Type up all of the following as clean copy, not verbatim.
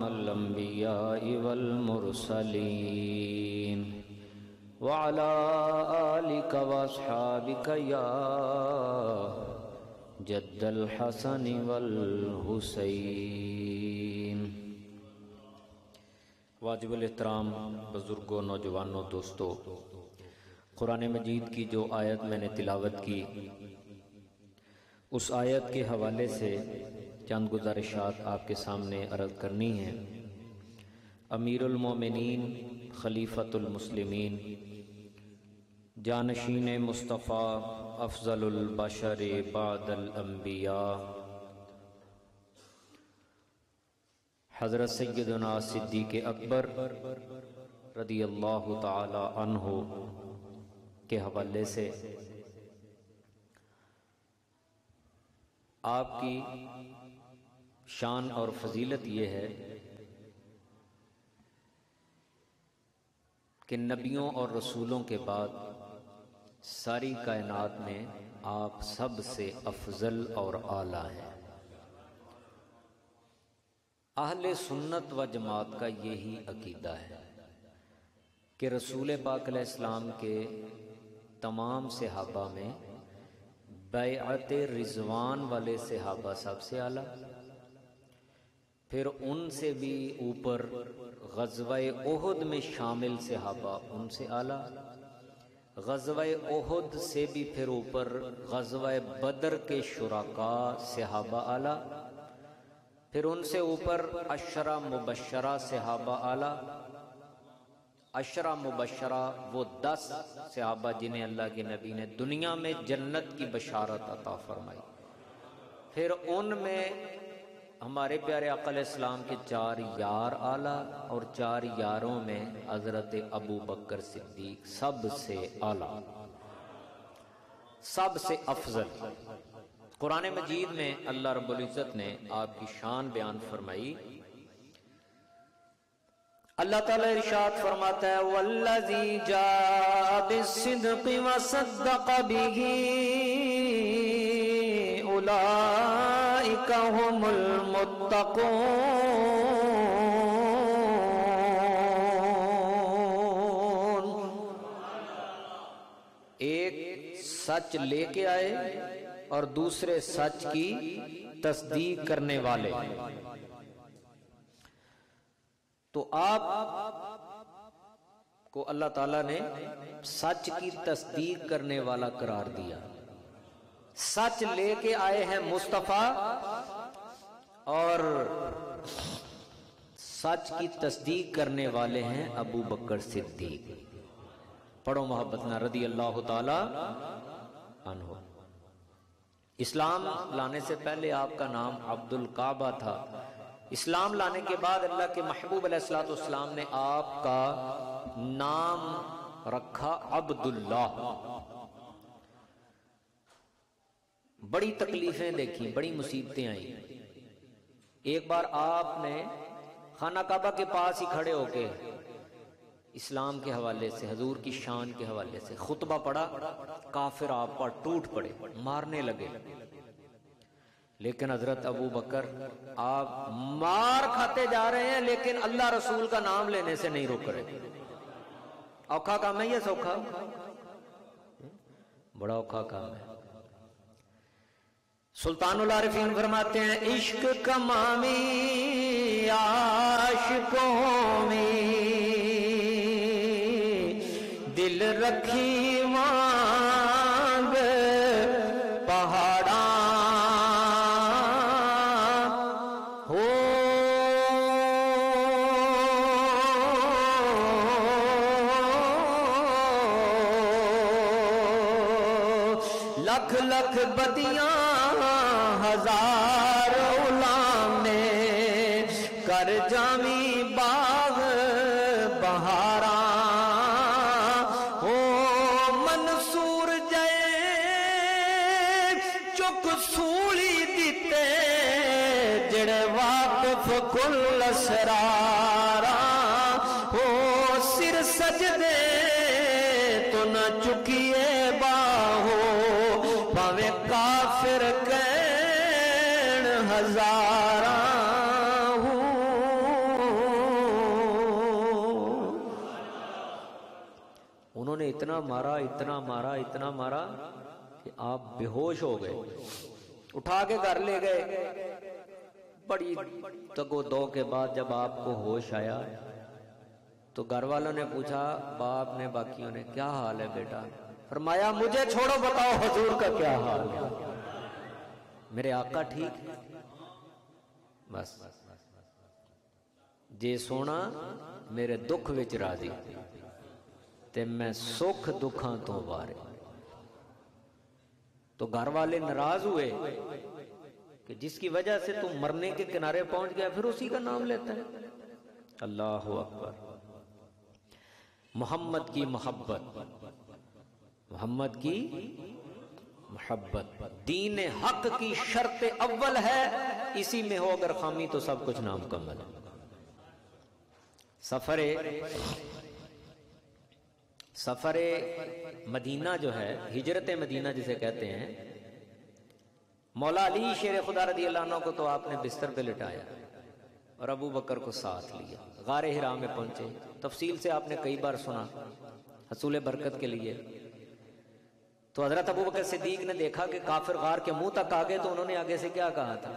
الأنبياء والمرسلين وعلى آلك وأصحابك يا جد الحسن والحسين۔ واجب الاحترام بزرگوں، نوجوانوں، دوستوں، قرآن مجید کی جو آیت میں نے تلاوت کی، اس آیت کے حوالے سے چند گزارشات آپ کے سامنے عرض کرنی ہیں۔ امیر المومنین، خلیفۃ المسلمین، جانشین مصطفیٰ، افضل البشر بعد الانبیاء، حضرت سیدنا صدیق اکبر رضی اللہ تعالی عنہ کے حوالے سے آپ کی شان اور فضیلت یہ ہے کہ نبیوں اور رسولوں کے بعد ساری کائنات میں آپ سب سے افضل اور اعلیٰ ہیں۔ اہل سنت و جماعت کا یہی عقیدہ ہے کہ رسول پاک علیہ السلام کے تمام صحابہ میں بیعت رضوان والے صحابہ سب سے اعلیٰ، پھر ان سے بھی اوپر غزوہ احد میں شامل صحابہ ان سے اعلیٰ، غزوہ احد سے بھی پھر اوپر غزوہ بدر کے شرکاء صحابہ اعلیٰ، پھر ان سے اوپر عشرہ مبشرہ صحابہ اعلیٰ۔ عشرہ مبشرہ وہ 10 صحابہ جنہیں اللہ کے نبی نے دنیا میں جنت کی بشارت عطا فرمائی، پھر ان میں ہمارے پیارے آقا علیہ السلام کے 4 یار اعلیٰ، اور 4 یاروں میں حضرت ابو بکر صدیق سب سے اعلیٰ، سب سے افضل۔ قرآن مجید میں اللہ رب العزت نے آپ کی شان بیان فرمائی۔ اللہ تعالیٰ ارشاد فرماتا ہے والذی جاء بالصدق وصدق به اولئک هم المتقون۔ ایک سچ لے کے آئے اور دوسرے سچ کی تصدیق کرنے والے، تو آپ کو اللہ تعالیٰ نے سچ کی تصدیق کرنے والا قرار دیا۔ سچ لے کے آئے ہیں مصطفیٰ اور سچ کی تصدیق کرنے والے ہیں ابو بکر صدیق۔ پڑھو محبتنا رضی اللہ تعالی عنہ۔ اسلام لانے سے پہلے آپ کا نام عبد الکعبہ تھا، اسلام لانے کے بعد اللہ کے محبوب علیہ السلام نے آپ کا نام رکھا عبداللہ۔ بڑی تکلیفیں دیکھی، بڑی مصیبتیں آئیں۔ ایک بار آپ نے خانہ کعبہ کے پاس ہی کھڑے ہو کے اسلام کے حوالے سے، حضور کی شان کے حوالے سے خطبہ پڑھا، کافر آپ پر ٹوٹ پڑے، مارنے لگے، لیکن حضرت ابو بکر آپ مار کھاتے جا رہے ہیں لیکن اللہ رسول کا نام لینے سے نہیں روک رہے۔ اوکھا کام ہے یہ، سوکھا بڑا اوکھا کام ہے۔ سلطان العارفین فرماتے ہیں عشق کمامی عاشقوں میں دل رکھی مانگ پہاڑاں ہو، لکھ لکھ بدیاں ہزار غلام نے کر جامی باغ بہاراں ہو، منصور جے چک سولی دیتے جڑے واقف کل اسراراں ہو، سر سجدے تو نہ چکیے باہو پاوے کافر کہیں ہزاراں ہوں۔ نے اتنا مارا اتنا مارا اتنا مارا کہ آپ بے ہوش ہو گئے. اٹھا کے گھر لے گئے. بڑی تگو دو کے بعد جب آپ کو ہوش آیا تو گھر والوں نے پوچھا، باپ نے باقیوں نے، کیا حال ہے بیٹا؟ فرمایا مجھے چھوڑو، بتاؤ حضور کا کیا حال ہے. میرے آقا ٹھیک ہے. بس جے سونا میرے دکھ وچ راضی تے میں سکھ دکھاں تو وارے. تو گھر والے ناراض ہوئے کہ جس کی وجہ سے تم مرنے کے کنارے پہنچ گیا پھر اسی کا نام لیتا ہے. اللہ اکبر. محمد کی محبت، محمد کی محبت دین حق کی شرط اول ہے. اسی میں ہو اگر خامی تو سب کچھ نامکمل ہے. سفر مدینہ جو ہے، ہجرت مدینہ جسے کہتے ہیں، مولا علی شیر خدا رضی اللہ عنہ کو تو آپ نے بستر پہ لٹایا اور ابو بکر کو ساتھ لیا. غار حرا میں پہنچے. تفصیل سے آپ نے کئی بار سنا حصول برکت کے لیے. تو حضرت ابو بکر صدیق نے دیکھا کہ کافر غار کے منہ تک آ گئے تو انہوں نے آگے سے کیا کہا تھا؟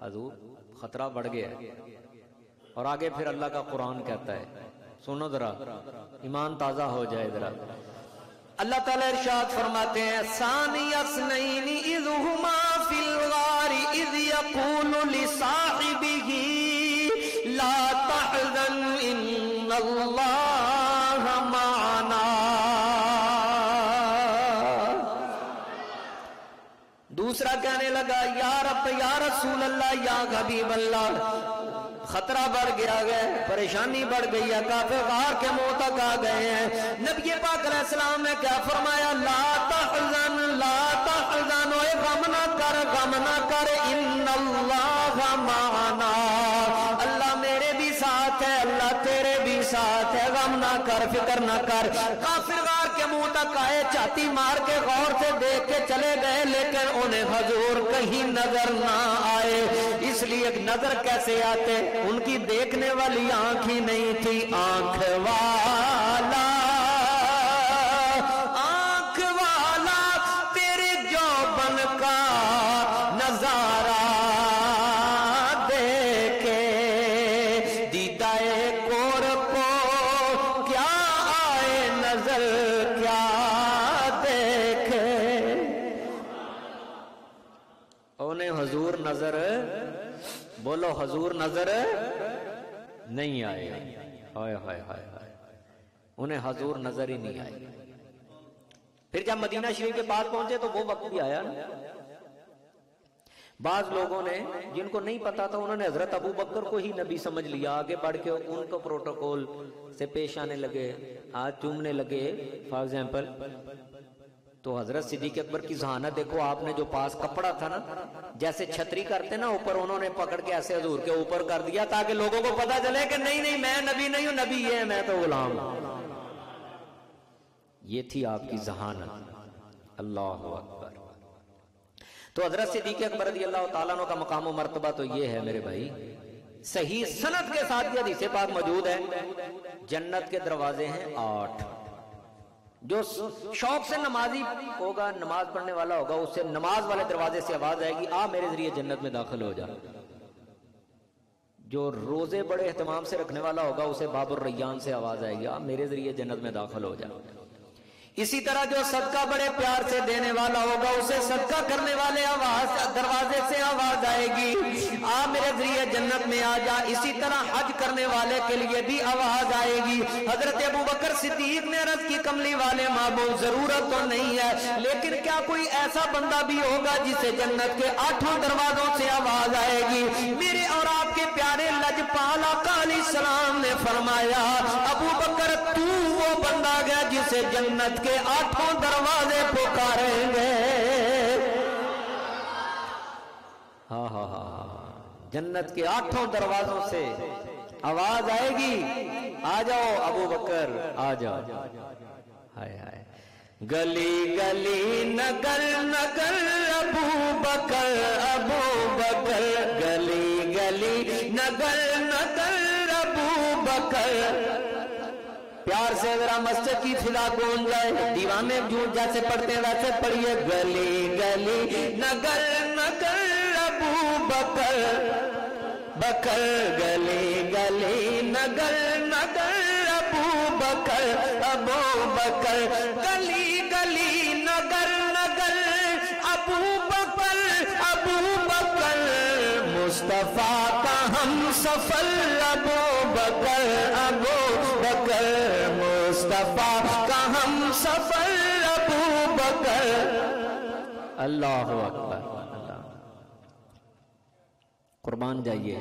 حضور خطرہ بڑھ گیا ہے. اور آگے پھر اللہ کا قرآن کہتا ہے، سنو ذرا ایمان تازہ ہو جائے ذرا. اللہ تعالیٰ ارشاد فرماتے ہیں، ثانی اثنین اذ ہما فی الغار اذ یقول لصاحبہ لا تحزن ان اللہ معنا. دوسرا کہنے لگا، یا رب یا رسول اللہ یا حبیب اللہ، خطرہ بڑھ گیا ہے، پریشانی بڑھ گئی ہے، کافر غار کے منہ تک آ گئے ہیں. نبی پاک علیہ السلام نے کیا فرمایا؟ لا تحزن لا تحزن، اے غم نہ کر غم نہ کر، ان اللہ معنا، اللہ میرے بھی ساتھ ہے، اللہ تیرے بھی ساتھ ہے، غم نہ کر فکر نہ کر. کافر غار کے منہ تک آئے، چھاتی مار کے غور سے دیکھ کے چلے گئے، لیکن انہیں حضور کہیں نظر نہ آئے. اس لیے نظر کیسے آتے؟ ان کی دیکھنے والی آنکھ ہی نہیں تھی. آنکھ والا تیرے جوبن کا نظارہ دیکھے، دیدائے کور کو کیا آئے نظر کیا دیکھے. انہیں حضور نظر، بولو حضور نظر نہیں آئے. ہائے ہائے ہائے ہائے، انہیں حضور نظر ہی نہیں آئے. پھر جب مدینہ شریف کے پاس پہنچے تو وہ وقت بھی آیا نا. بعض لوگوں نے جن کو نہیں پتا تھا انہوں نے حضرت ابو بکر کو ہی نبی سمجھ لیا. آگے بڑھ کے ان کو پروٹوکول سے پیش آنے لگے، ہاتھ چومنے لگے فار ایگزامپل. تو حضرت صدیق اکبر کی ذہانت دیکھو. آپ نے جو پاس کپڑا تھا نا، جیسے چھتری کرتے نا اوپر، انہوں نے پکڑ کے ایسے حضور کے اوپر کر دیا تاکہ لوگوں کو پتا چلے کہ نہیں نہیں میں نبی نہیں ہوں، نبی یہ ہے، میں تو غلام ہوں. یہ تھی آپ کی ذہانت. اللہ اکبر. تو حضرت صدیق اکبر رضی اللہ تعالیٰ عنہ کا مقام و مرتبہ تو یہ ہے میرے بھائی. صحیح سند کے ساتھ یہ حدیث پاک موجود ہے. جنت کے دروازے ہیں 8. جو شوق سے نمازی ہوگا، نماز پڑھنے والا ہوگا، اس سے نماز والے دروازے سے آواز آئے گی، آ میرے ذریعے جنت میں داخل ہو جا. جو روزے بڑے اہتمام سے رکھنے والا ہوگا اسے باب الریان سے آواز آئے گی، آ میرے ذریعے جنت میں داخل ہو جا. اسی طرح جو صدقہ بڑے پیار سے دینے والا ہوگا اسے صدقہ کرنے والے دروازے سے آواز آئے گی، آ میرے ذریعے جنت میں آ جا. اسی طرح حج کرنے والے کے لیے بھی آواز آئے گی. حضرت ابو بکر صدیق نے عرض کی، کملی والے معبود ضرورت تو نہیں ہے، لیکن کیا کوئی ایسا بندہ بھی ہوگا جسے جنت کے 8 دروازوں سے آواز آئے گی؟ میرے اور آپ کے پیارے لجپال آقا علیہ السلام نے فرمایا، ابو بکر تو وہ بندہ گیا جسے جنت کے 8 دروازے پکاریں گے. ہاں ہاں ہاں، جنت کے 8 دروازوں سے آواز آئے گی، آ جاؤ ابو بکر آ جاؤ. ہائے ہائے، گلی گلی نگر نگر ابو بکر ابو بکر، گلی گلی نگر نگر ابو بکر. پیار سے ذرا مسجد کی فضا گونج جائے، دیوانے جو جیسے پڑھتے ہیں ویسے پڑھیے، گلی گلی نگر نگر ابو بکر بکر، گلی گلی نگر نگر ابو بکر ابو بکر، گلی گلی نگر نگر ابو بکر ابو بکر، مصطفیٰ کا ہم سفر ابو بکر ابو بکر، مصطفیٰ کا ہم سفر ابو بکر۔ اللہ اکبر، قربان جائیے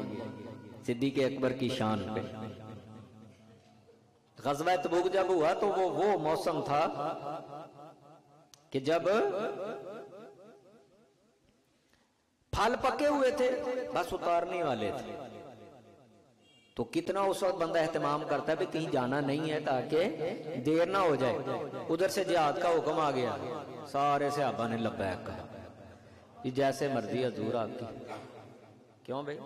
صدیق اکبر کی شان پہ۔ غزوہ تبوک جب ہوا تو وہ موسم تھا کہ جب پھل پکے ہوئے تھے، بس اتارنے والے تھے، تو کتنا اس وقت بندہ اہتمام کرتا ہے کہ کہیں جانا نہیں ہے تاکہ دیر نہ ہو جائے۔ ادھر سے جہاد کا حکم آ گیا، سارے صحابہ نے لبیک کہا، یہ جیسے مرضی حضور آپ کی۔ کیوں بھئی؟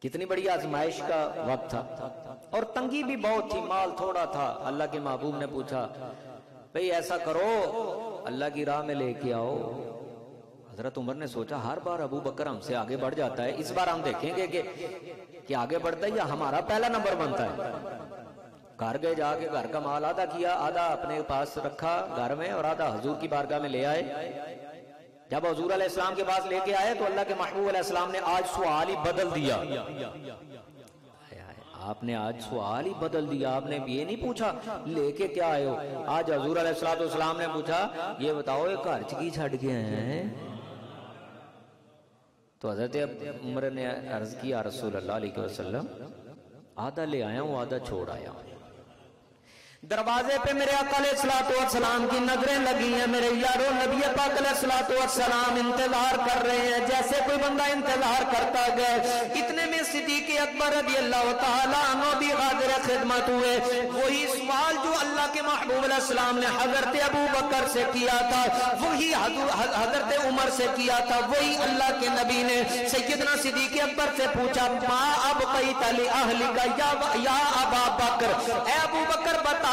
کتنی بڑی آزمائش کا وقت تھا اور تنگی بھی بہت تھی، مال تھوڑا تھا۔ اللہ کے محبوب نے پوچھا بھئی ایسا کرو اللہ کی راہ میں لے کے آؤ۔ حضرت عمر نے سوچا ہر بار ابو بکر ہم سے آگے بڑھ جاتا ہے، اس بار ہم دیکھیں گے کہ آگے بڑھتا ہے یا ہمارا پہلا نمبر بنتا ہے۔ گھر گئے، جا کے گھر کا مال آدھا کیا، آدھا اپنے پاس رکھا گھر میں اور آدھا حضور کی بارگاہ میں لے آئے۔ جب حضور علیہ السلام کے پاس لے کے آئے تو اللہ کے محبوب علیہ السلام نے آج سوال ہی بدل دیا۔ آپ نے آج سوال ہی بدل دیا، آپ نے یہ نہیں پوچھا لے کے کیا آئے ہو، آج حضور علیہ السلام نے پوچھا یہ بتاؤ یہ گھر چکی چھڑ کے ہیں؟ تو حضرت عمر نے عرض کیا رسول اللہ علیہ وسلم آدھا لے آیا ہوں آدھا چھوڑ آیا ہوں۔ دروازے پہ میرے آقا علیہ السلام کی نظریں لگی ہیں، میرے یارو نبی پاک علیہ السلام انتظار کر رہے ہیں، جیسے کوئی بندہ انتظار کرتا گئے۔ اتنے میں صدیق اکبر رضی اللہ تعالیٰ عنہ بھی حاضر خدمت ہوئے۔ وہی سوال جو اللہ کے محبوب علیہ السلام نے حضرت ابو بکر سے کیا تھا، وہی حضرت عمر سے کیا تھا، وہی اللہ کے نبی نے سیدنا صدیق اکبر سے پوچھا ما ابقیت لأہلک یا ابا بکر، اے ابو بکر بتا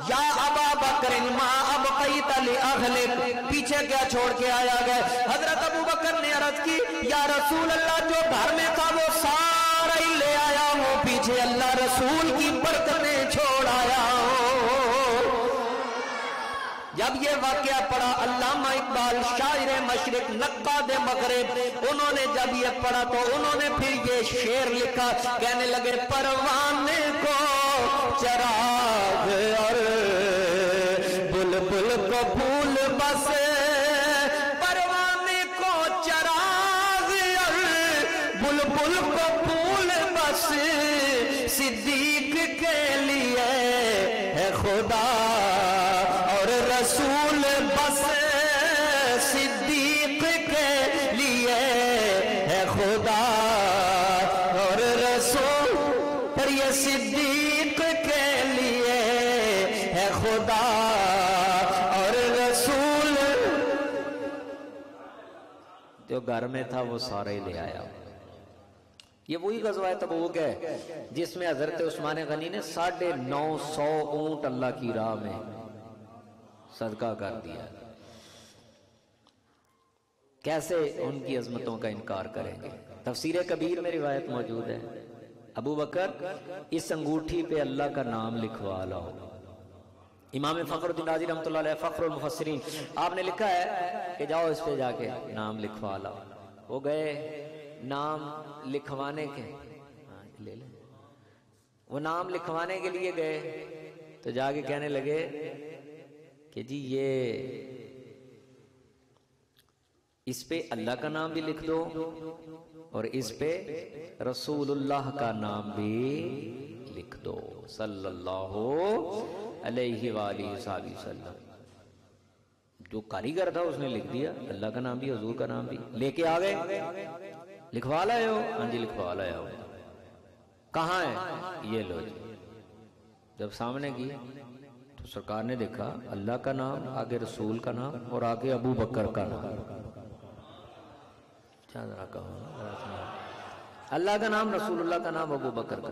یا ابا بکر ما ابقیت لأہلک، پیچھے کیا چھوڑ کے آیا گئے؟ حضرت ابو بکر نے عرض کی یا رسول اللہ جو گھر میں تھا وہ سارا ہی لے آیا ہوں، پیچھے اللہ رسول کی برکتیں چھوڑ آیا ہوں۔ جب یہ واقعہ پڑھا علامہ اقبال شاعر مشرق نقاد مغرب، انہوں نے جب یہ پڑھا تو انہوں نے پھر یہ شعر لکھا، کہنے لگے پروانے کو چراغ اور بلبل کو پھول بس، پروانے کو چراغ اور بلبل کو پھول بس، صدیق کے لیے ہے خدا اور رسول بس، صدیق کے لیے ہے خدا اور رسول، پر یہ صدیق کے لیے ہے خدا اور رسول، جو گھر میں تھا وہ سارا ہی لے آیا۔ یہ وہی غزوہ تبوک ہے جس میں حضرت عثمان غنی نے 950 اونٹ اللہ کی راہ میں صدقہ کر دیا۔ کیسے ان کی عظمتوں کا انکار کریں گے؟ تفسیر کبیر میں روایت موجود ہے، ابو بکر اس انگوٹھی پہ اللہ کا نام لکھوا لاؤ۔ امام فخر الدین رازی رحمۃ اللہ علیہ فخر المفسرین، آپ نے لکھا ہے کہ جاؤ اس پہ جا کے نام لکھوا لاؤ۔ وہ گئے نام لکھوانے کے، لے لیں، وہ نام لکھوانے کے لیے گئے تو جا کے کہنے لگے کہ جی یہ اس پہ اللہ کا نام بھی لکھ دو اور اس پہ رسول اللہ کا نام بھی لکھ دو صلی اللہ علیہ وآلہ وسلم۔ جو کاریگر تھا اس نے لکھ دیا، اللہ کا نام بھی حضور کا نام بھی، لے کے آ گئے۔ لکھوا لائے ہو؟ ہاں جی لکھوا لایا ہو۔ کہاں ہے؟ یہ لو جی۔ جب سامنے کی تو سرکار نے دیکھا اللہ کا نام، آگے رسول کا نام اور آگے ابو بکر کا نام۔ اللہ کا نام، رسول اللہ کا نام، ابو بکر کا۔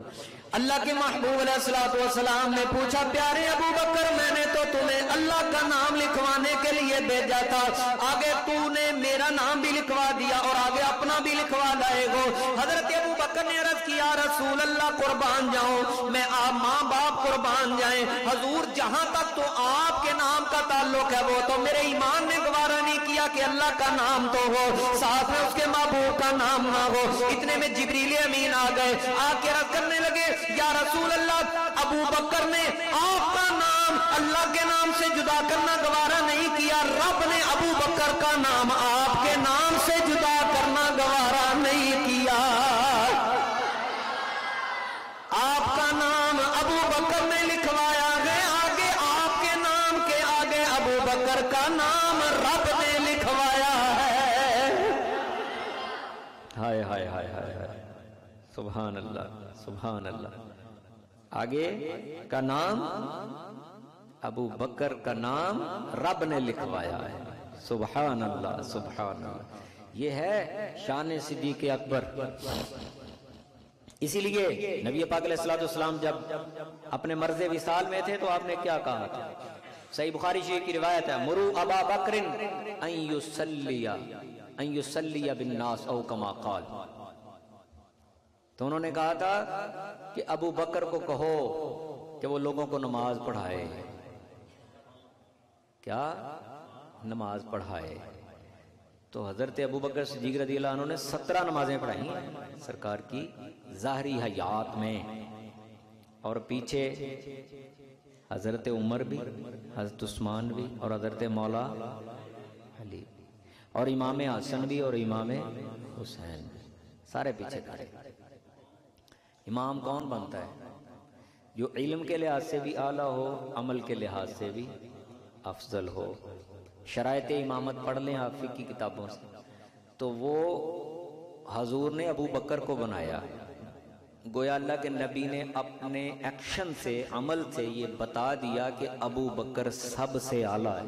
اللہ کے محبوب علیہ الصلوۃ والسلام نے پوچھا پیارے ابو بکر میں نے تو تمہیں اللہ کا نام لکھوانے کے لیے بھیجا تھا، آگے تو نے میرا نام بھی لکھوا دیا اور آگے اپنا بھی لکھوا لائے گو۔ حضرت ابو بکر نے عرض کیا رسول اللہ قربان جاؤں میں، آپ ماں باپ قربان جائیں، حضور جہاں تک تو آپ کے نام کا تعلق ہے وہ تو میرے ایمان نے گوارا نہیں کیا کہ اللہ کا نام تو ہو، ساتھ میں اس کے محبوب کا نام نہ ہو۔ اتنے میں جبریل امین آ گئے، آ کے عرض کرنے لگے یا رسول اللہ ابو بکر نے آپ کا نام اللہ کے نام سے جدا کرنا گوارا نہیں کیا، رب نے ابو بکر کا نام آپ کے نام سے جدا کرنا گوارا نہیں کیا۔ آپ کا نام ابو بکر نے لکھوایا ہے، آگے آپ کے نام کے آگے ابو بکر کا نام رب نے لکھوایا ہے۔ ہائے ہائے ہائے ہائے ہائے، سبحان اللہ سبحان اللہ۔ آگے کا نام ابو بکر کا نام رب نے لکھوایا ہے، سبحان اللہ سبحان اللہ۔ یہ ہے شان صدیق اکبر۔ اسی لیے نبی پاک علیہ الصلوۃ والسلام جب اپنے مرض وصال میں تھے تو آپ نے کیا کہا تھا؟ صحیح بخاری شریف کی روایت ہے، مرو ابا بکر ان یصلی بالناس او کما قال۔ تو انہوں نے کہا تھا کہ ابو بکر کو کہو کہ وہ لوگوں کو نماز پڑھائے، کیا نماز پڑھائے۔ تو حضرت ابو بکر صدیق رضی اللہ عنہ نے 17 نمازیں پڑھائی سرکار کی ظاہری حیات میں، اور پیچھے حضرت عمر بھی، حضرت عثمان بھی، اور حضرت مولا علی بھی، اور امام حسن بھی اور امام حسین بھی، سارے پیچھے کھڑے۔ امام کون بنتا ہے؟ جو علم کے لحاظ سے بھی اعلیٰ ہو، عمل کے لحاظ سے بھی افضل ہو۔ شرائط امامت پڑھ لیں آپ فقہ کی کتابوں سے، تو وہ حضور نے ابو بکر کو بنایا، گویا اللہ کے نبی نے اپنے ایکشن سے، عمل سے یہ بتا دیا کہ ابو بکر سب سے اعلیٰ ہے۔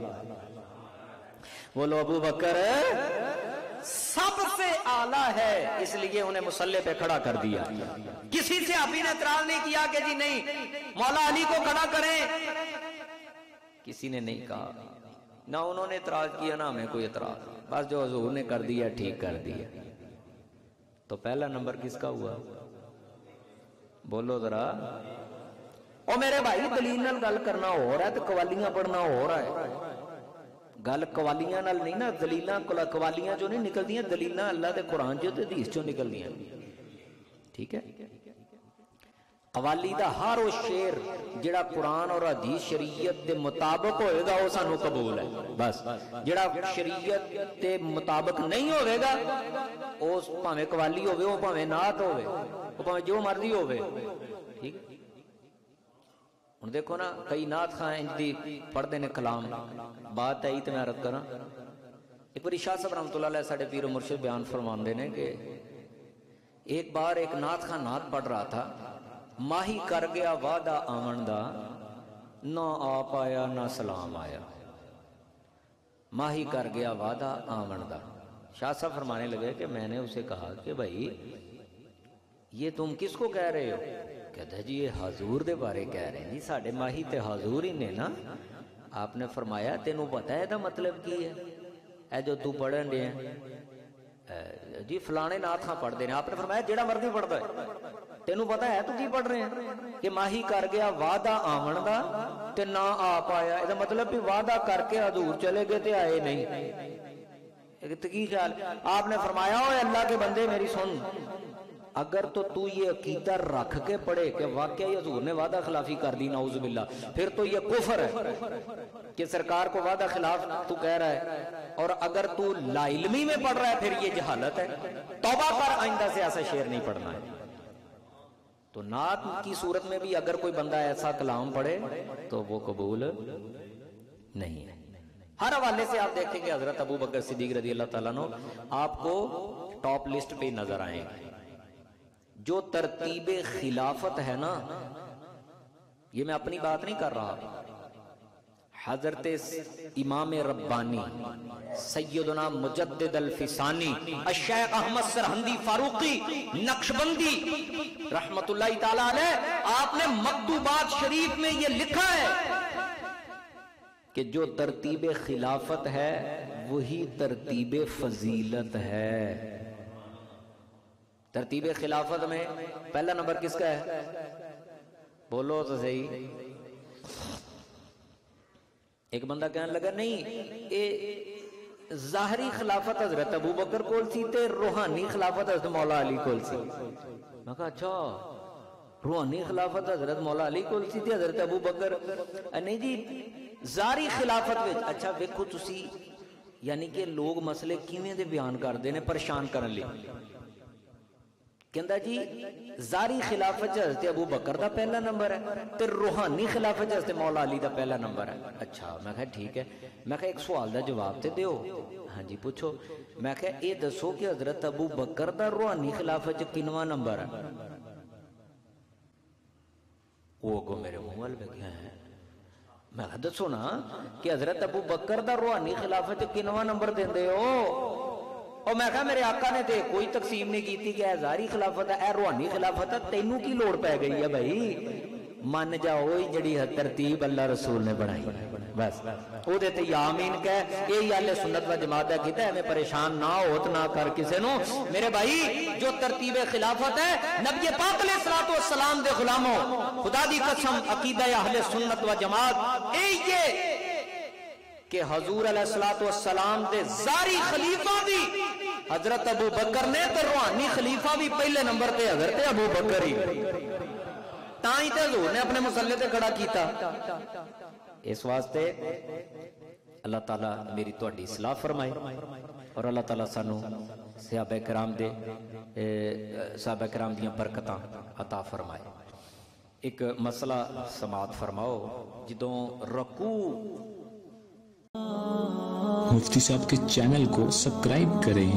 بولو ابو بکر سب سے اعلیٰ ہے، اس لیے انہیں مصلی پہ کھڑا کر دیا۔ کسی سے آپ نے اعتراض نہیں کیا کہ جی نہیں مولا علی کو کھڑا کریں، کسی نے نہیں کہا، نہ انہوں نے اعتراض کیا نہ ہمیں کوئی اعتراض، بس جو حضور نے کر دیا ٹھیک کر دیا۔ تو پہلا نمبر کس کا ہوا؟ بولو ذرا۔ او میرے بھائی دلیل نال گل کرنا ہو رہا ہے تو قوالیاں پڑھنا ہو رہا ہے۔ گل قوالیاں نال نہیں نا، دلیلاں قوالیاں جو نہیں نکلدیاں، دلیلاں اللہ دے قرآن جو تے حدیث چوں نکلدیاں، ٹھیک ہے۔ قوالی دا ہر وہ شعر جڑا قرآن اور حدیث شریعت دے مطابق ہوئے گا وہ سانو قبول ہے، بس جڑا شریعت دے مطابق نہیں ہوئے گا وہ پاویں قوالی ہوئے، وہ پاویں نعت ہوئے، وہ پاویں جو مرضی ہوئے، ٹھیک ہے۔ ہن دیکھو نا کئی نعت خواں انج دی پڑھدے نے کلام، بات ہے تو میں عرض کراں۔ ایک بار شاہ صاحب رحمۃ اللہ علیہ ساڈے پیر و مرشد بیان فرماندے نے کہ ایک بار ایک نعت خواں نعت پڑھ رہا تھا، ماہی کر گیا وعدہ آمن دا، نہ آپ آیا نہ سلام آیا۔ ماہی کر گیا وعدہ آمن دا۔ شاہ صاحب فرمانے لگے کہ میں نے اسے کہا کہ بھائی یہ تم کس کو کہہ رہے ہو؟ کہتا ہے جی یہ حضور دے بارے کہہ رہے ہیں جی، ساڑھے ماہی تے حضور ہی نے نا۔ آپ نے فرمایا تینوں پتہ ہے دا مطلب کی ہے؟ اے جو تو پڑھن دے ہیں جی فلانے نعت خاں پڑھ دے ہیں۔ آپ نے فرمایا جیڑا مرضی پڑھتا ہے، تینوں پتہ ہے تو کی پڑھ رہے ہیں کہ ماہی کر گیا وعدہ آمن دا تے نہ آ پایا، یہ مطلب بھی وعدہ کر کے حضور چلے گئے تے آئے نہیں۔ کی خیال؟ آپ نے فرمایا اوے اللہ کے بندے میری سن، اگر تو یہ عقیدہ رکھ کے پڑھے کہ واقعی حضور نے وعدہ خلافی کر دی نعوذ باللہ، پھر تو یہ کفر ہے کہ سرکار کو وعدہ خلاف تو کہہ رہا ہے، اور اگر تو لا علمی میں پڑھ رہا ہے پھر یہ جہالت ہے۔ توبہ پر آئندہ سے ایسا شعر نہیں پڑھنا ہے۔ تو نعت کی صورت میں بھی اگر کوئی بندہ ایسا کلام پڑھے تو وہ قبول نہیں ہے۔ ہر حوالے سے آپ دیکھیں گے حضرت ابو بکر صدیق رضی اللہ تعالیٰ عنہ آپ کو ٹاپ لسٹ پہ نظر آئیں گے۔ جو ترتیب خلافت ہے نا، یہ میں اپنی بات نہیں کر رہا، حضرت امام ربانی سیدنا مجدد الفسانی الشیخ احمد سرہندی فاروقی نقشبندی رحمت اللہ تعالی علیہ، آپ نے مکتوبات شریف میں یہ لکھا ہے کہ جو ترتیب خلافت ہے وہی ترتیب فضیلت ہے۔ ترتیب خلافت میں پہلا نمبر کس کا ہے؟ بولو تو صحیح۔ ایک بندہ کہنے لگا نہیں، ظاہری خلافت حضرت ابو بکر کول سی تے روحانی خلافت حضرت مولا علی کول سی۔ میں کہا اچھا روحانی خلافت حضرت مولا علی کول سی تے حضرت ابو بکر نہیں جی ظاہری خلافت وچ۔ اچھا ویکھو تسی یعنی کہ لوگ مسئلے کیویں دے بیان کردے نے پریشان کرن لئی۔ کہندا جی ظاہری خلافت حضرت ابو بکر دا پہلا نمبر ہے تے روحانی خلافت حضرت مولا علی دا پہلا نمبر ہے۔ اچھا میں کہا ٹھیک ہے، میں کہا ایک سوال دا جواب تے دیو۔ ہاں جی پوچھو۔ میں کہا اے دسو کہ حضرت ابو بکر دا روحانی خلافت کنواں نمبر ہے؟ وہ اگوں میرے منہ وال ویکھیا ہے۔ میں کہا دسو نا کہ حضرت ابو بکر دا روحانی خلافت کنواں نمبر دیندے ہو؟ اور میں کہا میرے آقا نے تے کوئی تقسیم نہیں کیتی کہ اے ظاہری خلافت ہے اے روحانی خلافت ہے، تینوں کی لوڑ پہ گئی ہے بھائی؟ من جاؤ جڑی ترتیب اللہ رسول نے بنائی بس او دے تے یا آمین کہہ۔ یہی اہل سنت و جماعت دا کیتا ہے، میں پریشان نہ ہوت نہ کر کسے نو۔ میرے بھائی جو ترتیب خلافت ہے نبی پاک علیہ الصلوۃ والسلام دے غلاموں، خدا دی قسم عقیدہ اہل سنت و جماعت یہ کہ حضور علیہ الصلوۃ والسلام دے ظاہری خلیفہ بھی حضرت ابو بکر نے تے روحانی خلیفہ بھی پہلے نمبر تے حضرت ابو بکر ہی تائیں تے حضور نے اپنے مصلی تے کھڑا کیتا۔ اس واسطے اللہ تعالیٰ میری تہاڈی اصلاح فرمائے اور اللہ تعالیٰ سانو صحابہ کرام دیاں برکتاں عطا فرمائے۔ ایک مسئلہ سماعت فرماؤ، جدوں رکوع مفتی صاحب کے چینل کو سبسکرائب کریں۔